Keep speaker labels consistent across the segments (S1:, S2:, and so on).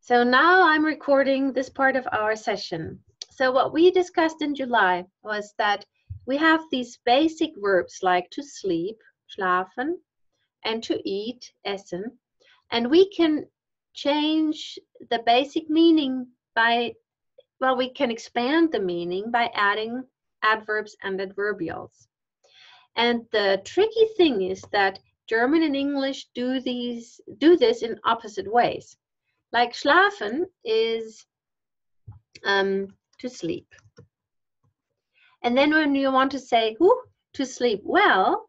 S1: So now I'm recording this part of our session. So what we discussed in July was that we have these basic verbs like to sleep, schlafen, and to eat, essen, and we can change the basic meaning by, well, we can expand the meaning by adding adverbs and adverbials. And the tricky thing is that German and English do this in opposite ways. Like schlafen is to sleep. And then when you want to say to sleep well,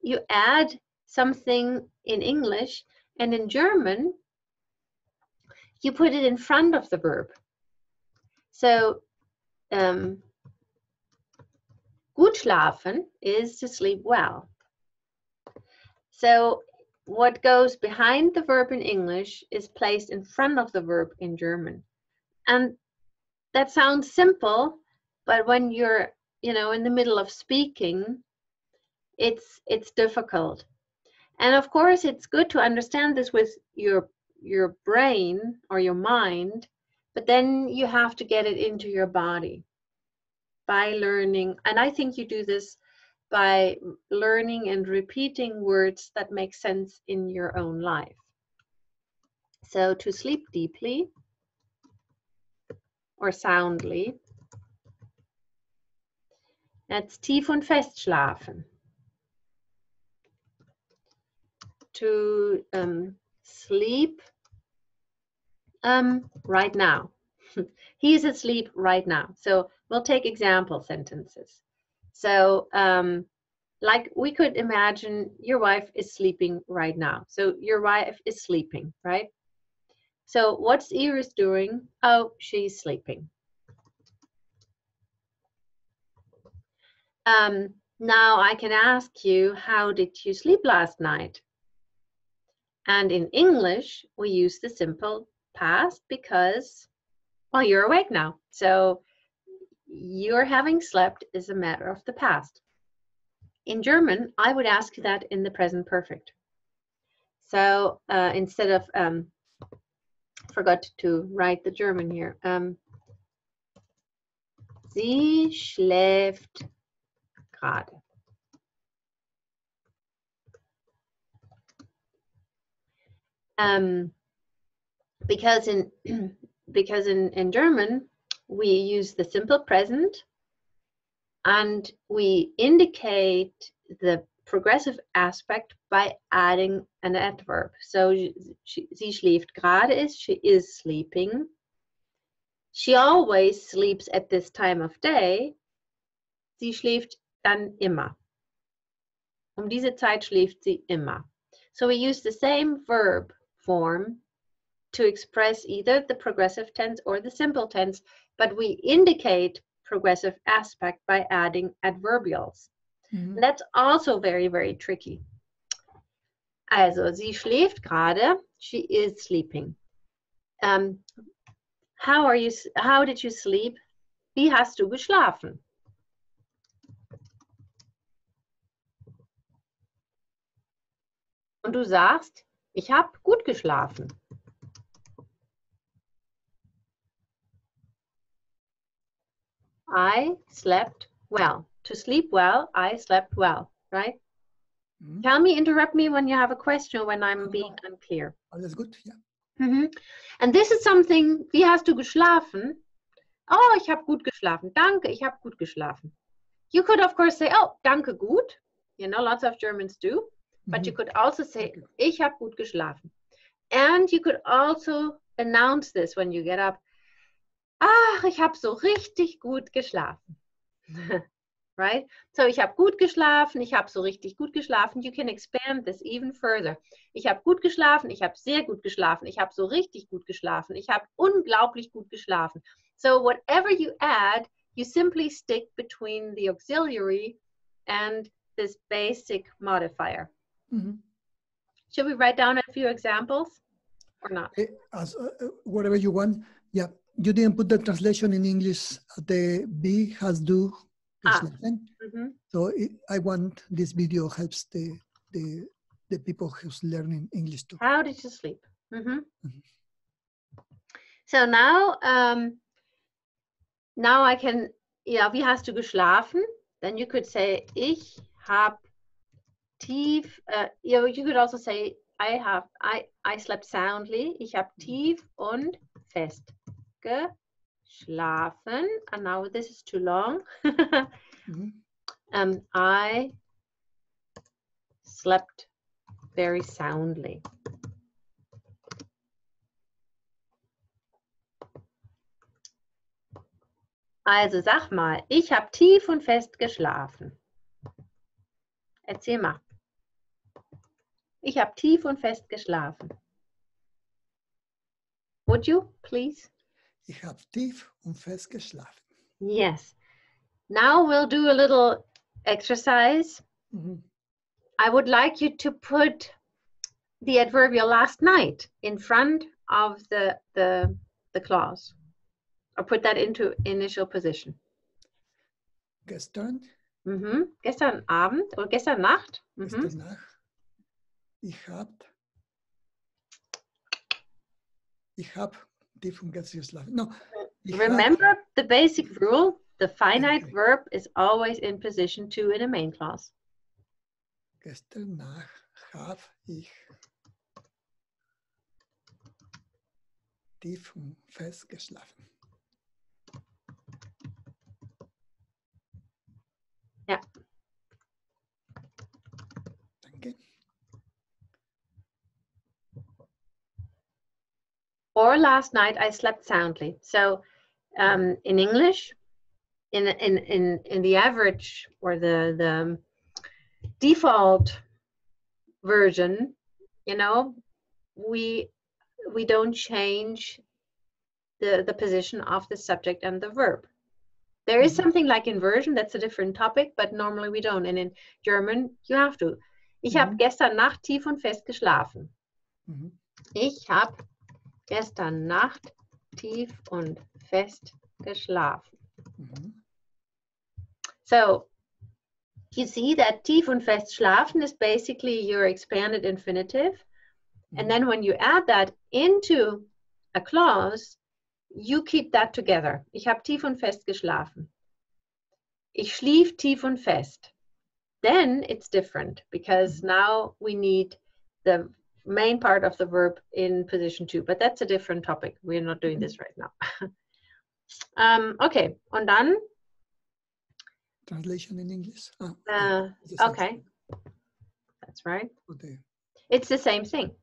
S1: you add something in English, and in German, you put it in front of the verb. So gut schlafen is to sleep well. So what goes behind the verb in English is placed in front of the verb in German. And that sounds simple, but when you're, in the middle of speaking, it's difficult. And of course, it's good to understand this with your brain or your mind, but then you have to get it into your body by learning. And I think you do this by learning and repeating words that make sense in your own life. So to sleep deeply or soundly, that's tief und fest schlafen. To sleep right now. He's asleep right now. So we'll take example sentences. So like we could imagine your wife is sleeping right now. So your wife is sleeping, right? So what's Iris doing? Oh, she's sleeping. Now I can ask you, how did you sleep last night? And in English, we use the simple past because, well, you're awake now. So your having slept is a matter of the past. In German, I would ask that in the present perfect. So instead of, forgot to write the German here. Sie schläft gerade. Because in German, we use the simple present and we indicate the progressive aspect by adding an adverb. So sie schläft gerade is, she is sleeping. She always sleeps at this time of day. Sie schläft dann immer. Diese Zeit schläft sie immer. So we use the same verb form to express either the progressive tense or the simple tense, but we indicate progressive aspect by adding adverbials. Mm-hmm. That's also very, very tricky. Also, sie schläft gerade, she is sleeping. How did you sleep? Wie hast du geschlafen? Und du sagst, ich habe gut geschlafen. I slept well. To sleep well, I slept well, right? Mm-hmm. Tell me, interrupt me when you have a question, when I'm being unclear.
S2: Oh, that's good, yeah.
S1: Mm-hmm. And this is something, wie hast du geschlafen? Oh, ich habe gut geschlafen. Danke, ich habe gut geschlafen. You could, of course, say, oh, danke, gut. Lots of Germans do. But you could also say, ich habe gut geschlafen. And you could also announce this when you get up. Ach, ich habe so richtig gut geschlafen. Right? So, ich habe gut geschlafen, ich habe so richtig gut geschlafen. You can expand this even further. Ich habe gut geschlafen, ich habe sehr gut geschlafen, ich habe so richtig gut geschlafen, ich habe unglaublich gut geschlafen. So, whatever you add, you simply stick between the auxiliary and this basic modifier. Mm-hmm. Should we write down a few examples or not?
S2: Whatever you want. Yeah, you didn't put the translation in English. The be, has, do. Mm-hmm. So I want this video helps the people who's learning English too.
S1: How did you sleep? Mm-hmm. Mm-hmm. So now, now I can, yeah, wie hast du geschlafen? Then you could say, ich hab tief, you could also say, I slept soundly. Ich hab tief und fest geschlafen. And now this is too long. I slept very soundly. Also sag mal, ich habe tief und fest geschlafen. Erzähl mal. Ich habe tief und fest geschlafen. Would you, please?
S2: Ich habe tief und fest geschlafen.
S1: Yes. Now we'll do a little exercise. I would like you to put the adverbial last night in front of the clause. Or put that into initial position.
S2: Gestern.
S1: Gestern Abend oder gestern Nacht.
S2: Gestern Nacht. Ich hab tief und fest geschlafen. No.
S1: Remember the basic rule. The finite verb is always in position 2 in a main clause.
S2: Gestern Nacht habe ich tief und fest geschlafen.
S1: Ja.
S2: Danke.
S1: Or last night I slept soundly. So in English, in the average or the default version, you know, we don't change the position of the subject and the verb. There is something like inversion, that's a different topic, but normally we don't. And in German, you have to. Ich habe gestern Nacht tief und fest geschlafen. Ich habe gestern Nacht tief und fest geschlafen. So, you see that tief und fest schlafen is basically your expanded infinitive. And then when you add that into a clause, you keep that together. Ich habe tief und fest geschlafen. Ich schlief tief und fest. Then it's different because now we need the main part of the verb in position 2. But that's a different topic. We're not doing this right now. Okay, und dann?
S2: Translation in English.
S1: Okay, that's right.
S2: Okay.
S1: It's the same thing.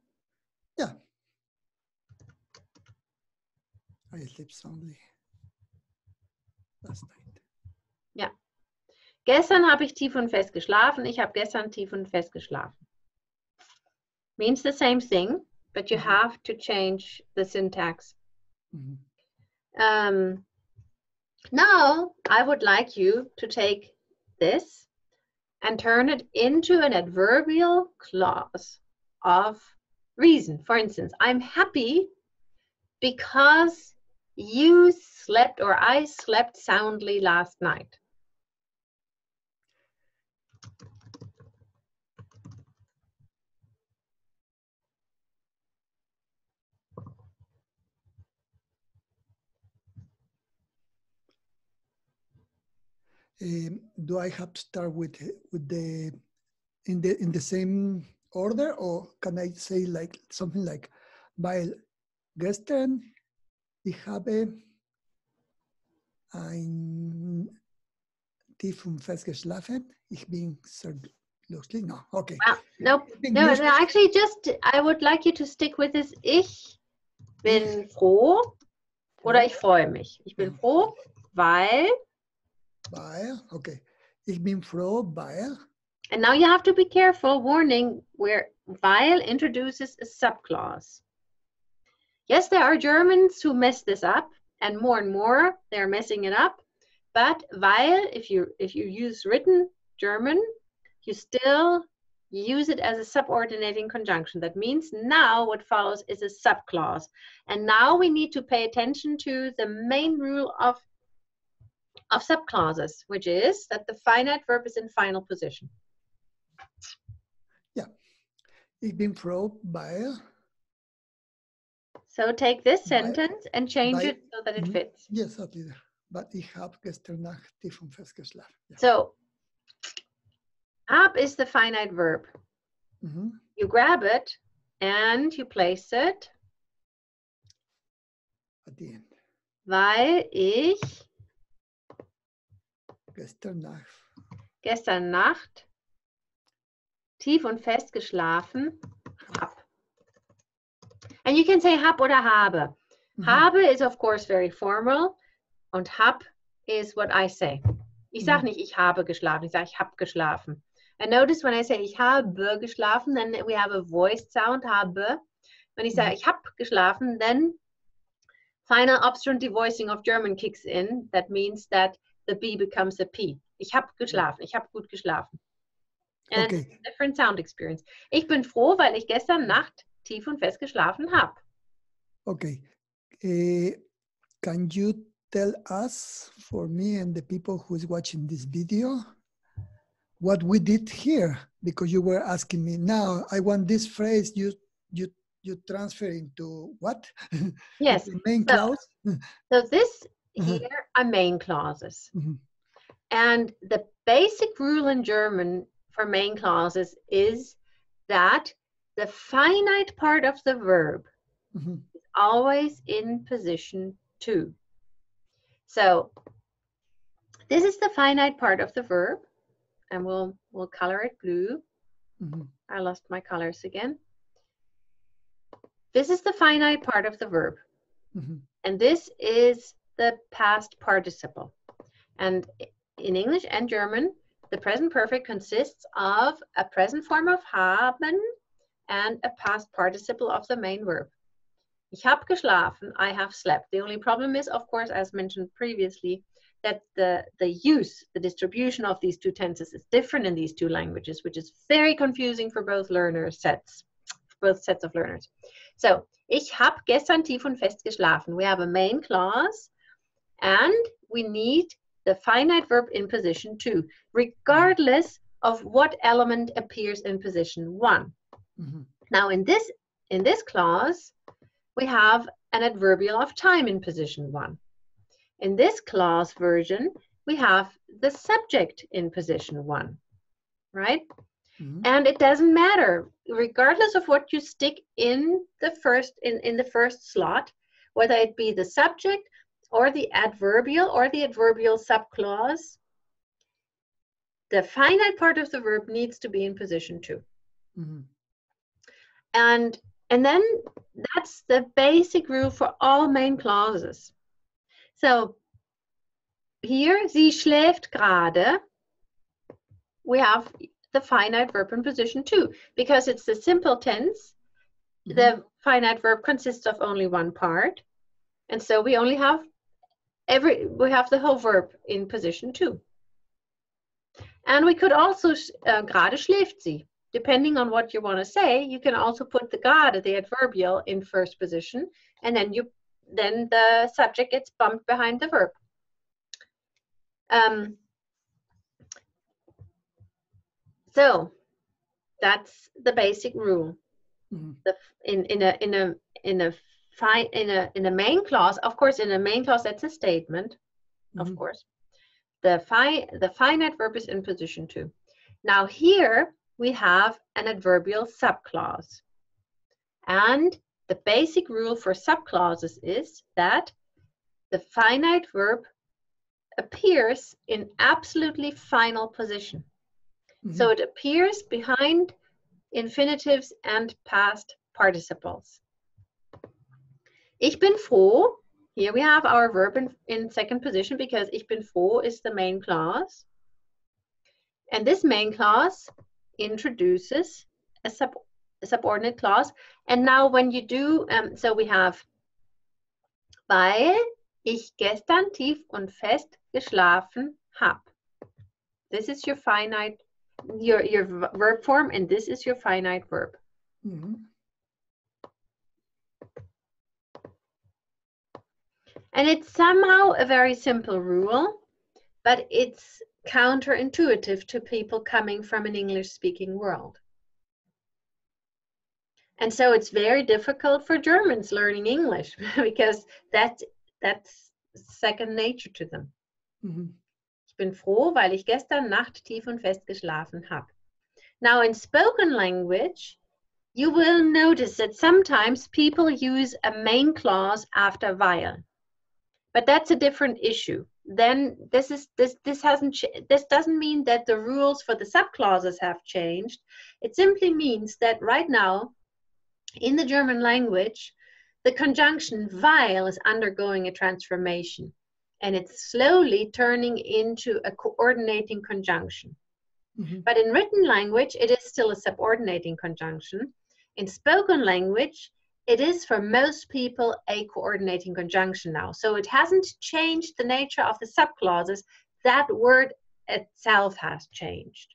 S2: Yeah. I slept soundly last night.
S1: Ja. Gestern habe ich tief und fest geschlafen. Ich habe gestern tief und fest geschlafen. Means the same thing, but you have to change the syntax. Now, I would like you to take this and turn it into an adverbial clause of reason. For instance, I'm happy because you slept or I slept soundly last night.
S2: Do I have to start with the in the same order, or can I say like something like, weil gestern ich habe ein tief und fest geschlafen. Ich bin sehr glücklich. No, okay.
S1: Nope. No, actually, just I would like you to stick with this. Ich bin froh oder ich freue mich. Ich bin froh, weil.
S2: Okay. Ich bin froh, weil.
S1: And now you have to be careful, warning, where weil introduces a subclause. Yes, there are Germans who mess this up, and more they're messing it up. But weil, if you use written German, you still use it as a subordinating conjunction. That means now what follows is a subclause. And now we need to pay attention to the main rule of subclauses, which is that the finite verb is in final position.
S2: Yeah. Ich bin froh, weil.
S1: So take this sentence and change it so that it fits.
S2: Yes, Leader. But ich habe gestern Nacht tief und fest geschlafen. Yeah.
S1: So, hab is the finite verb. You grab it and you place it.
S2: At the end.
S1: Weil ich gestern Nacht tief und fest geschlafen habe. And you can say hab oder habe. Habe is of course very formal und hab is what I say. Ich sage nicht, ich habe geschlafen, ich sage, ich habe geschlafen. And notice when I say, ich habe geschlafen, then we have a voiced sound, habe. When ich sage, ich habe geschlafen, then final obstruent devoicing of German kicks in. That means that the B becomes a P. Ich habe geschlafen, ich habe gut geschlafen. And it's a different sound experience. Ich bin froh, weil ich gestern Nacht tief und fest geschlafen habe.
S2: Okay. Can you tell us, for me and the people who is watching this video, what we did here? Because you were asking me, now I want this phrase, you transfer into what?
S1: Yes.
S2: The main clause?
S1: So this here are main clauses. And the basic rule in German for main clauses is that the finite part of the verb is always in position 2. So this is the finite part of the verb, and we'll color it blue. I lost my colors again. This is the finite part of the verb, and this is the past participle. And in English and German, the present perfect consists of a present form of haben and a past participle of the main verb. Ich habe geschlafen, I have slept. The only problem is, of course, as mentioned previously, that the use, the distribution of these two tenses is different in these two languages, which is very confusing for both sets of learners. So, ich habe gestern tief und fest geschlafen. We have a main clause, and we need the finite verb in position 2, regardless of what element appears in position 1. Now, in this clause, we have an adverbial of time in position 1. In this clause version, we have the subject in position 1, right? And it doesn't matter, regardless of what you stick in the first slot, whether it be the subject or the adverbial subclause, the finite part of the verb needs to be in position 2. And then that's the basic rule for all main clauses. So here, sie schläft gerade, we have the finite verb in position 2. Because it's the simple tense, the finite verb consists of only one part. And so we only have the whole verb in position 2. And we could also, gerade schläft sie. Depending on what you want to say, you can also put the gerade, the adverbial, in first position, and then the subject gets bumped behind the verb. So that's the basic rule. In a main clause, of course, in a main clause that's a statement, of course. The finite verb is in position 2. Now here we have an adverbial subclause. And the basic rule for subclauses is that the finite verb appears in absolutely final position. So it appears behind infinitives and past participles. Ich bin froh. Here we have our verb in second position because ich bin froh is the main clause. And this main clause introduces a subordinate clause. And now when you do, so we have, weil ich gestern tief und fest geschlafen habe. This is your finite, your verb form, and this is your finite verb. And it's somehow a very simple rule, but it's counterintuitive to people coming from an English-speaking world. And so it's very difficult for Germans learning English because that's second nature to them.
S2: Mhm.
S1: Ich bin froh, weil ich gestern Nacht tief und fest geschlafen habe. Now in spoken language, you will notice that sometimes people use a main clause after weil. But that's a different issue. Then this doesn't mean that the rules for the subclauses have changed. It simply means that right now, in the German language, the conjunction weil is undergoing a transformation, and it's slowly turning into a coordinating conjunction.
S2: Mm-hmm.
S1: But in written language, it is still a subordinating conjunction. In spoken language, it is for most people a coordinating conjunction now. So it hasn't changed the nature of the subclauses. That word itself has changed.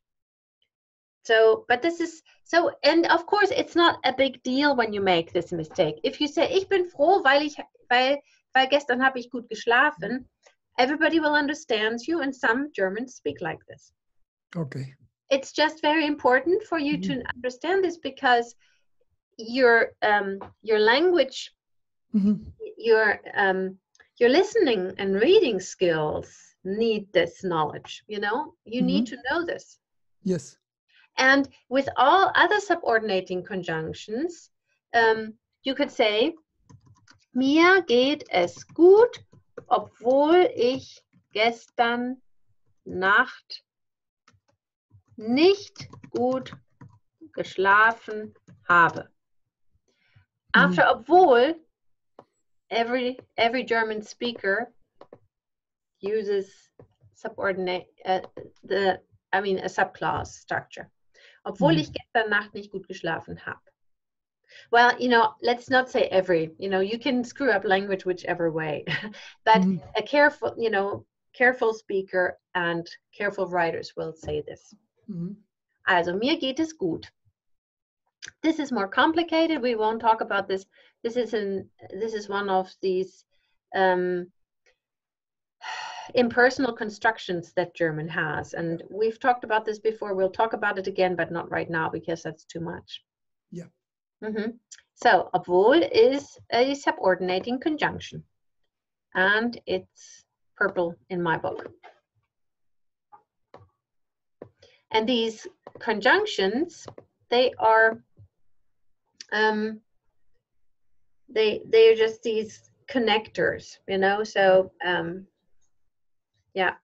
S1: So, but this is, so, and of course, it's not a big deal when you make this mistake. If you say, ich bin froh, weil gestern habe ich gut geschlafen, everybody will understand you, and some Germans speak like this.
S2: Okay.
S1: It's just very important for you to understand this, because your language, your listening and reading skills need this knowledge. You know, you need to know this.
S2: Yes.
S1: And with all other subordinating conjunctions, you could say, mir geht es gut, obwohl ich gestern Nacht nicht gut geschlafen habe. After obwohl, every German speaker uses subordinate a subclause structure. Obwohl ich gestern Nacht nicht gut geschlafen habe. Well, you know, let's not say every, you know, you can screw up language whichever way, but a careful speaker and careful writers will say this. Also, mir geht es gut. This is more complicated. We won't talk about this. This is one of these impersonal constructions that German has, and we've talked about this before. We'll talk about it again, but not right now because that's too much.
S2: Yeah.
S1: So obwohl is a subordinating conjunction, and it's purple in my book. And these conjunctions, they are they're just these connectors, you know. So yeah.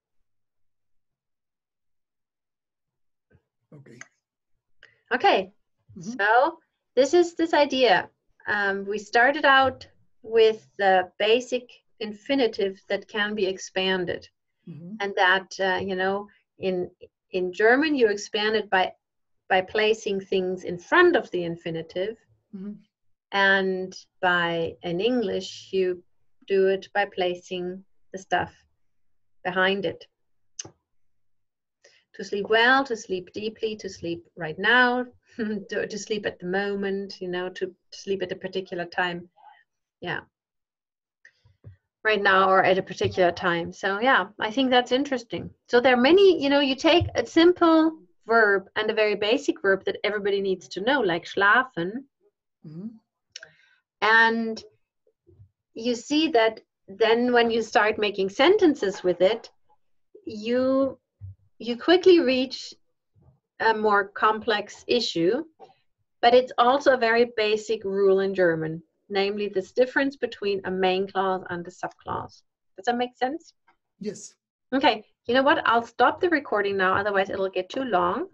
S1: Okay. So this is this idea. We started out with the basic infinitive that can be expanded, and that you know, in German you expand it by placing things in front of the infinitive, and in English you do it by placing the stuff behind it. To sleep well, to sleep deeply, to sleep right now, to sleep at the moment, you know, to sleep at a particular time. Yeah. Right now or at a particular time. So yeah, I think that's interesting. So there are many, you know, you take a simple verb and a very basic verb that everybody needs to know, like schlafen. And you see that then when you start making sentences with it, you quickly reach a more complex issue, but it's also a very basic rule in German, namely this difference between a main clause and a subclause. Does that make sense?
S2: Yes.
S1: Okay, you know what? I'll stop the recording now, otherwise it'll get too long.